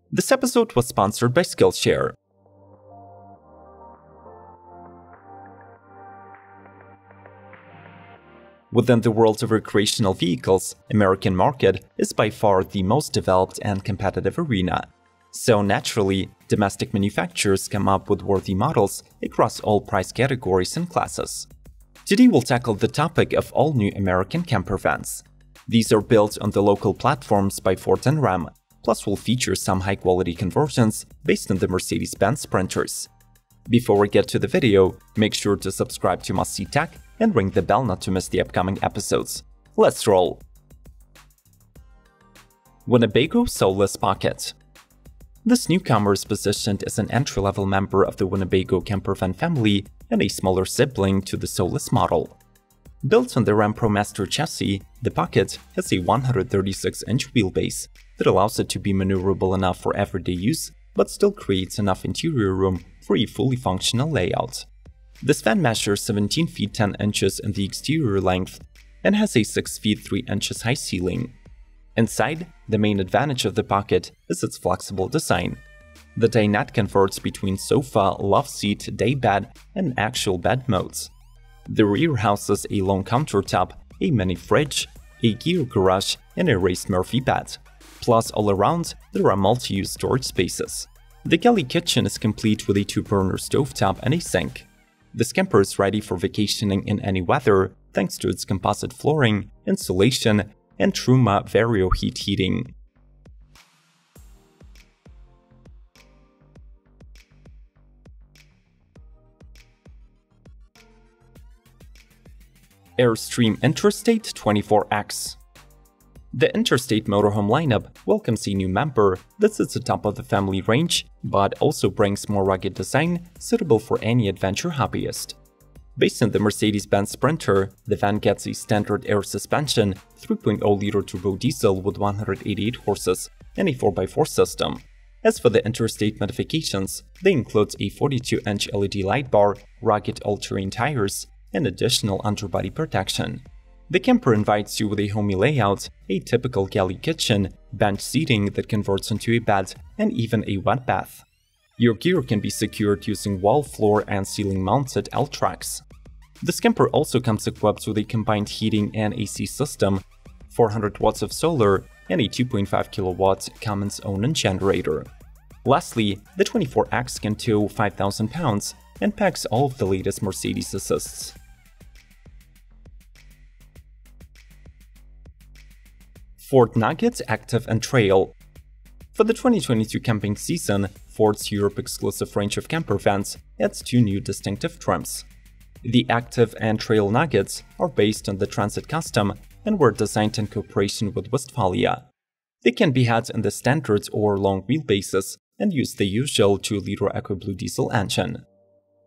This episode was sponsored by Skillshare. Within the world of recreational vehicles, American market is by far the most developed and competitive arena. So naturally, domestic manufacturers come up with worthy models across all price categories and classes. Today we'll tackle the topic of all new American campervans. These are built on the local platforms by Ford and RAM, plus will feature some high-quality conversions based on the Mercedes-Benz Sprinters. Before we get to the video, make sure to subscribe to Must See Tech and ring the bell not to miss the upcoming episodes. Let's roll! Winnebago Solis Pocket. This newcomer is positioned as an entry-level member of the Winnebago campervan family and a smaller sibling to the Soulless model. Built on the RAM ProMaster chassis, the Pocket has a 136-inch wheelbase that allows it to be maneuverable enough for everyday use, but still creates enough interior room for a fully functional layout. This van measures 17 feet 10 inches in the exterior length and has a 6 feet 3 inches high ceiling. Inside, the main advantage of the Pocket is its flexible design. The dinette converts between sofa, love seat, day bed, and actual bed modes. The rear houses a long countertop, a mini fridge, a gear garage, and a raised Murphy bed. Plus, all around, there are multi-use storage spaces. The galley kitchen is complete with a 2-burner stovetop and a sink. This camper is ready for vacationing in any weather thanks to its composite flooring, insulation, and Truma Vario heat heating. Airstream Interstate 24X. The Interstate motorhome lineup welcomes a new member that sits atop of the family range, but also brings more rugged design suitable for any adventure hobbyist. Based on the Mercedes-Benz Sprinter, the van gets a standard air suspension, 3.0-liter turbo diesel with 188 horses, and a 4x4 system. As for the Interstate modifications, they include a 42-inch LED light bar, rugged all-terrain tires, and additional underbody protection. The camper invites you with a homey layout, a typical galley kitchen, bench seating that converts into a bed, and even a wet bath. Your gear can be secured using wall, floor, and ceiling-mounted L-tracks. This camper also comes equipped with a combined heating and AC system, 400 watts of solar, and a 2.5 kilowatt Cummins-owned generator. Lastly, the 24X can tow 5,000 pounds and packs all of the latest Mercedes assists. Ford Nugget Active and Trail. For the 2022 camping season, Ford's Europe-exclusive range of campervans adds 2 new distinctive trims. The Active and Trail Nuggets are based on the Transit Custom and were designed in cooperation with Westphalia. They can be had in the standard or long wheelbases and use the usual 2-liter Echo Blue diesel engine.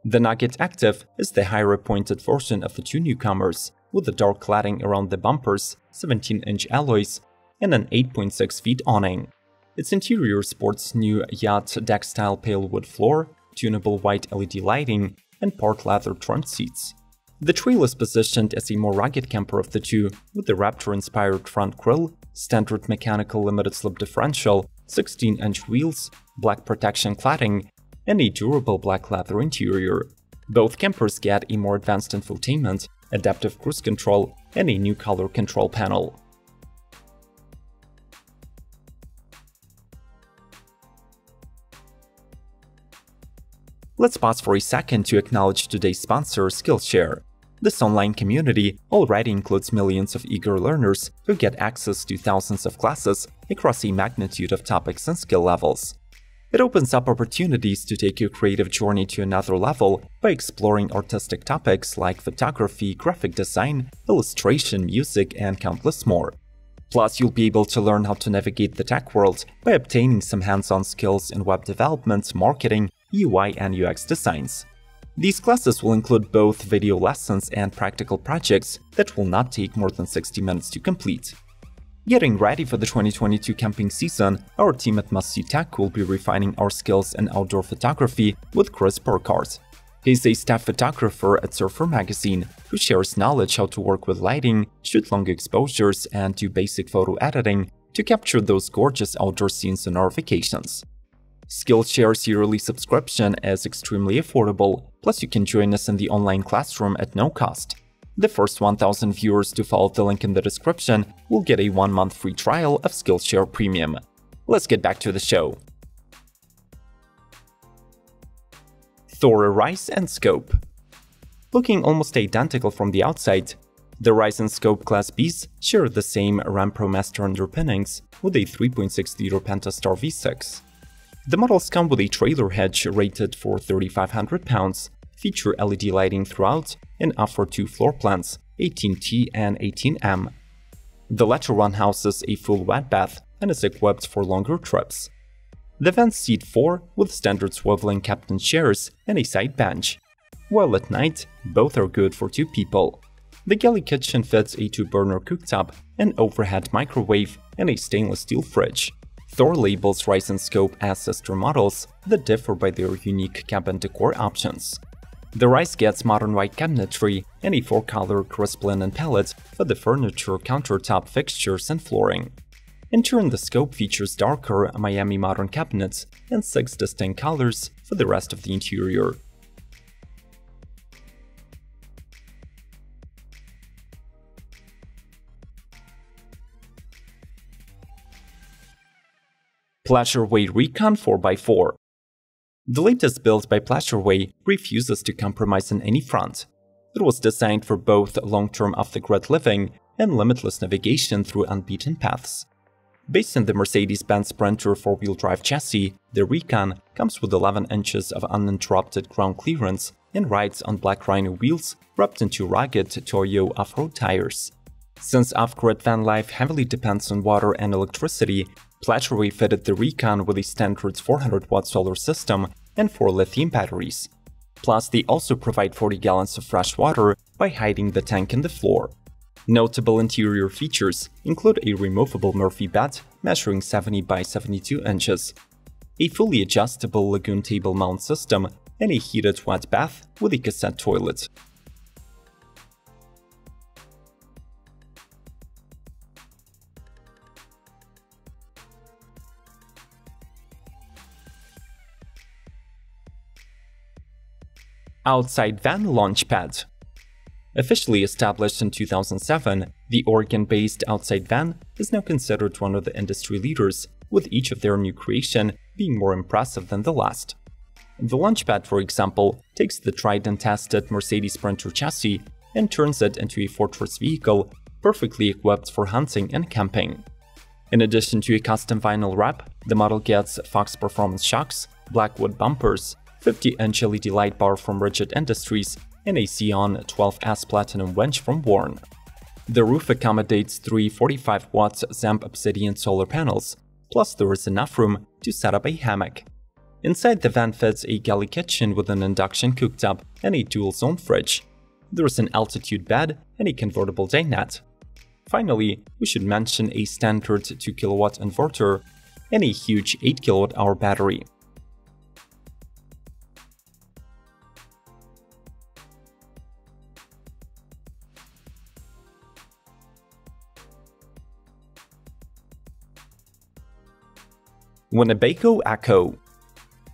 The Nugget Active is the higher pointed version of the 2 newcomers, with the dark cladding around the bumpers, 17-inch alloys, and an 8.6 feet awning. Its interior sports new yacht deck-style pale wood floor, tunable white LED lighting, and part leather trimmed seats. The Trail is positioned as a more rugged camper of the 2, with the Raptor-inspired front grille, standard mechanical limited-slip differential, 16-inch wheels, black protection cladding, and a durable black leather interior. Both campers get a more advanced infotainment, adaptive cruise control, and a new color control panel. Let's pause for a second to acknowledge today's sponsor, Skillshare. This online community already includes millions of eager learners who get access to thousands of classes across a magnitude of topics and skill levels. It opens up opportunities to take your creative journey to another level by exploring artistic topics like photography, graphic design, illustration, music, and countless more. Plus, you'll be able to learn how to navigate the tech world by obtaining some hands-on skills in web development, marketing, UI and UX designs. These classes will include both video lessons and practical projects that will not take more than 60 minutes to complete. Getting ready for the 2022 camping season, our team at Must See Tech will be refining our skills in outdoor photography with Chris Burkhardt. He's a staff photographer at Surfer magazine who shares knowledge how to work with lighting, shoot long exposures, and do basic photo editing to capture those gorgeous outdoor scenes on our vacations. Skillshare's yearly subscription is extremely affordable, plus you can join us in the online classroom at no cost. The first 1,000 viewers to follow the link in the description will get a 1-month free trial of Skillshare Premium. Let's get back to the show. Thor Rise and Scope. Looking almost identical from the outside, the Rise and Scope Class Bs share the same RAM ProMaster underpinnings with a 3.6-liter Pentastar V6. The models come with a trailer hitch rated for 3,500 pounds, feature LED lighting throughout, and offer two floor plans, 18T and 18M. The latter one houses a full wet bath and is equipped for longer trips. The vans seat 4 with standard swiveling captain chairs and a side bench, while at night both are good for 2 people. The galley kitchen fits a 2-burner cooktop, an overhead microwave, and a stainless steel fridge. Thor labels Rise and Scope as sister models that differ by their unique cabin decor options. The Rise gets modern white cabinetry and a 4-color crisp linen palette for the furniture, countertop, fixtures, and flooring. In turn, the Scope features darker Miami modern cabinets and 6 distinct colors for the rest of the interior. Pleasureway Recon 4x4. The latest build by Pleasureway refuses to compromise on any front. It was designed for both long-term off-the-grid living and limitless navigation through unbeaten paths. Based on the Mercedes-Benz Sprinter 4-wheel drive chassis, the Recon comes with 11 inches of uninterrupted ground clearance and rides on black Rhino wheels wrapped into rugged Toyo off-road tires. Since off-grid van life heavily depends on water and electricity, Pleasureway fitted the Recon with a standard 400-watt solar system and 4 lithium batteries. Plus, they also provide 40 gallons of fresh water by hiding the tank in the floor. Notable interior features include a removable Murphy bed measuring 70 by 72 inches, a fully adjustable lagoon table mount system, and a heated wet bath with a cassette toilet. Outside Van Launchpad. Officially established in 2007, the Oregon-based Outside Van is now considered one of the industry leaders, with each of their new creation being more impressive than the last. The Launchpad, for example, takes the tried and tested Mercedes Sprinter chassis and turns it into a fortress vehicle perfectly equipped for hunting and camping. In addition to a custom vinyl wrap, the model gets Fox Performance shocks, Blackwood bumpers, 50-inch LED light bar from Rigid Industries, and a Xeon 12S Platinum winch from Warn. The roof accommodates 3 45-watt Zamp Obsidian solar panels, plus there is enough room to set up a hammock. Inside the van fits a galley kitchen with an induction cooktop and a dual-zone fridge. There is an altitude bed and a convertible dinette. Finally, we should mention a standard 2kW inverter and a huge 8kWh battery. Winnebago Echo.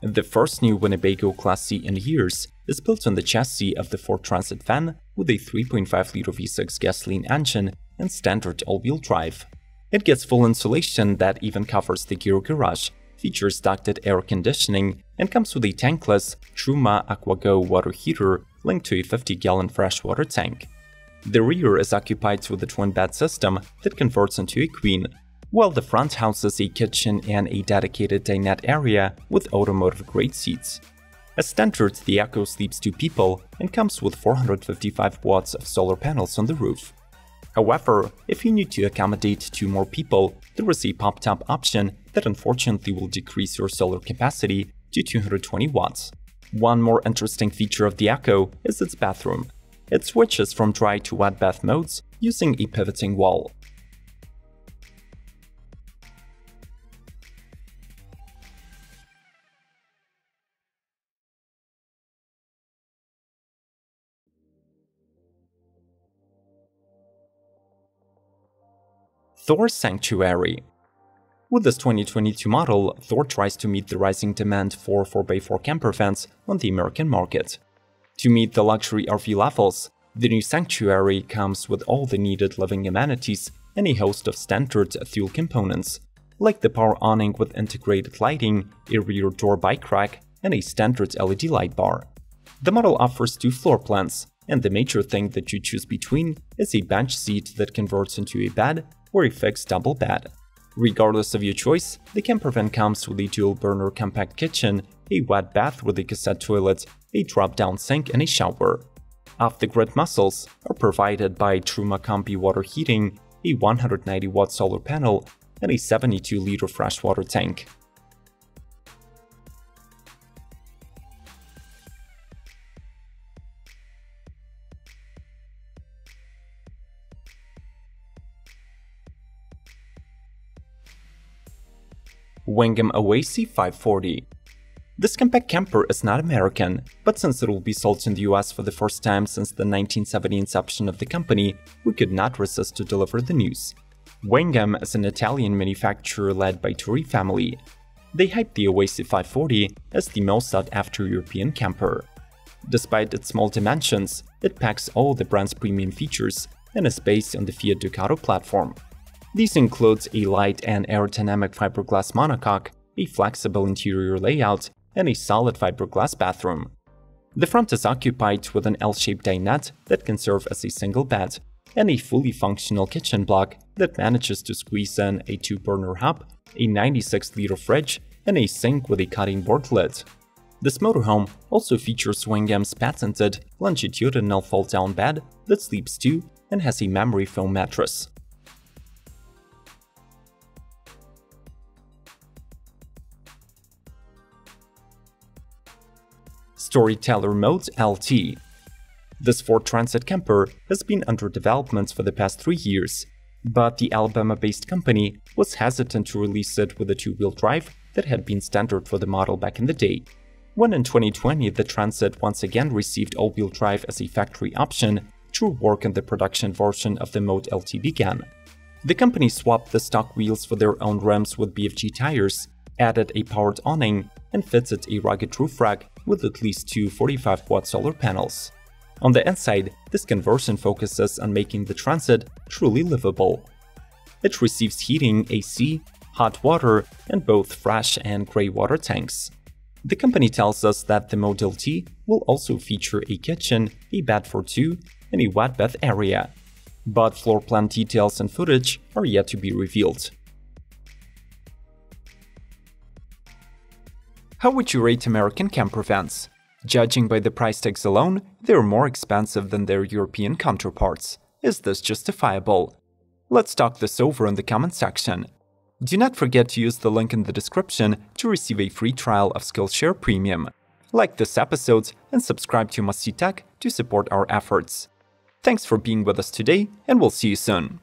The first new Winnebago Class C in years is built on the chassis of the Ford Transit van with a 3.5-liter V6 gasoline engine and standard all-wheel drive. It gets full insulation that even covers the gear garage, features ducted air conditioning, and comes with a tankless Truma AquaGo water heater linked to a 50-gallon freshwater tank. The rear is occupied with a twin-bed system that converts into a queen, while the front houses a kitchen and a dedicated dinette area with automotive-grade seats. As standard, the Echo sleeps 2 people and comes with 455 watts of solar panels on the roof. However, if you need to accommodate 2 more people, there is a pop-top option that unfortunately will decrease your solar capacity to 220 watts. One more interesting feature of the Echo is its bathroom. It switches from dry to wet bath modes using a pivoting wall. Thor Sanctuary. With this 2022 model, Thor tries to meet the rising demand for 4x4 campervans on the American market. To meet the luxury RV levels, the new Sanctuary comes with all the needed living amenities and a host of standard fuel components, like the power awning with integrated lighting, a rear door bike rack, and a standard LED light bar. The model offers 2 floor plans, and the major thing that you choose between is a bench seat that converts into a bed or a fixed double bed. Regardless of your choice, the campervan comes with a dual-burner compact kitchen, a wet bath with a cassette toilet, a drop-down sink, and a shower. Off-the-grid muscles are provided by Truma Combi water heating, a 190-watt solar panel, and a 72-liter freshwater tank. Wingam Oasis 540. This compact camper is not American, but since it will be sold in the US for the first time since the 1970 inception of the company, we could not resist to deliver the news. Wingam is an Italian manufacturer led by Thor family. They hyped the Oasis 540 as the most sought-after European camper. Despite its small dimensions, it packs all the brand's premium features and is based on the Fiat Ducato platform. These include a light and aerodynamic fiberglass monocoque, a flexible interior layout, and a solid fiberglass bathroom. The front is occupied with an L-shaped dinette that can serve as a single bed, and a fully functional kitchen block that manages to squeeze in a 2-burner hob, a 96-liter fridge, and a sink with a cutting board lid. This motorhome also features Wingam's patented longitudinal fold-down bed that sleeps 2 and has a memory foam mattress. Storyteller Mode LT. This Ford Transit camper has been under development for the past 3 years, but the Alabama-based company was hesitant to release it with a 2-wheel drive that had been standard for the model back in the day. When in 2020 the Transit once again received all-wheel drive as a factory option, true work on the production version of the Mode LT began. The company swapped the stock wheels for their own rims with BFG tires, added a powered awning, and fitted a rugged roof rack with at least 2 45-watt solar panels. On the inside, this conversion focuses on making the Transit truly livable. It receives heating, AC, hot water, and both fresh and grey water tanks. The company tells us that the Mode LT will also feature a kitchen, a bed for 2, and a wet bath area. But floor plan details and footage are yet to be revealed. How would you rate American campervans? Judging by the price tags alone, they're more expensive than their European counterparts. Is this justifiable? Let's talk this over in the comment section. Do not forget to use the link in the description to receive a free trial of Skillshare Premium. Like this episode and subscribe to Must See Tech to support our efforts. Thanks for being with us today, and we'll see you soon.